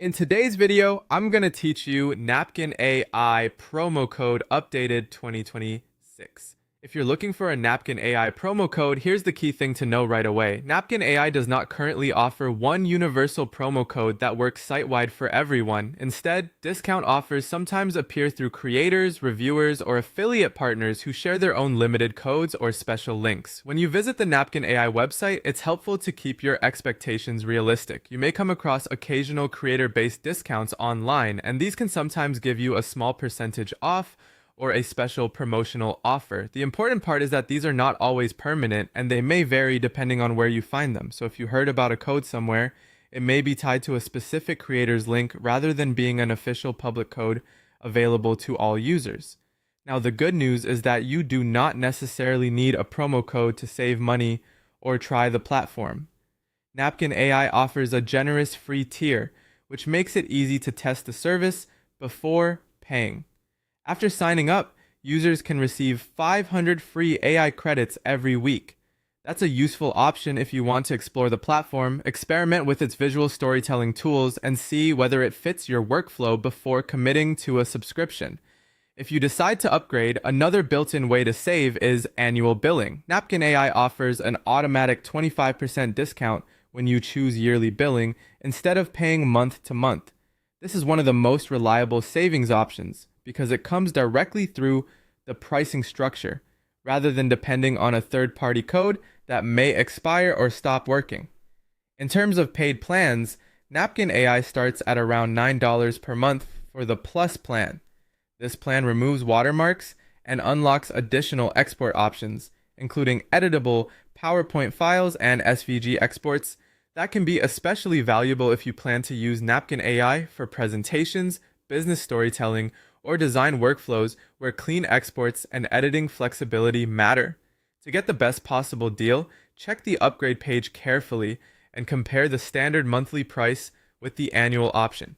In today's video, I'm going to teach you Napkin AI promo code updated 2026. If you're looking for a Napkin AI promo code, here's the key thing to know right away. Napkin AI does not currently offer one universal promo code that works site-wide for everyone. Instead, discount offers sometimes appear through creators, reviewers, or affiliate partners who share their own limited codes or special links. When you visit the Napkin AI website, it's helpful to keep your expectations realistic. You may come across occasional creator-based discounts online, and these can sometimes give you a small percentage off or a special promotional offer. The important part is that these are not always permanent and they may vary depending on where you find them. So if you heard about a code somewhere, it may be tied to a specific creator's link rather than being an official public code available to all users. Now, the good news is that you do not necessarily need a promo code to save money or try the platform. Napkin AI offers a generous free tier, which makes it easy to test the service before paying. After signing up, users can receive 500 free AI credits every week. That's a useful option if you want to explore the platform, experiment with its visual storytelling tools, and see whether it fits your workflow before committing to a subscription. If you decide to upgrade, another built-in way to save is annual billing. Napkin AI offers an automatic 25% discount when you choose yearly billing instead of paying month to month. This is one of the most reliable savings options because it comes directly through the pricing structure rather than depending on a third-party code that may expire or stop working. In terms of paid plans, Napkin AI starts at around $9 per month for the Plus plan. This plan removes watermarks and unlocks additional export options, including editable PowerPoint files and SVG exports. That can be especially valuable if you plan to use Napkin AI for presentations, business storytelling, or design workflows where clean exports and editing flexibility matter. To get the best possible deal, check the upgrade page carefully and compare the standard monthly price with the annual option.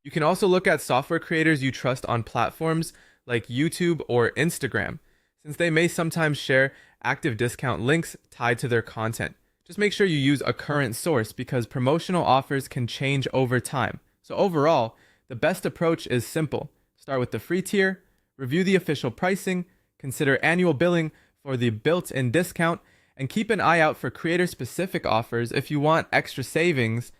You can also look at software creators you trust on platforms like YouTube or Instagram, since they may sometimes share active discount links tied to their content. Just make sure you use a current source because promotional offers can change over time. So overall, the best approach is simple. Start with the free tier, review the official pricing, consider annual billing for the built-in discount, and keep an eye out for creator-specific offers if you want extra savings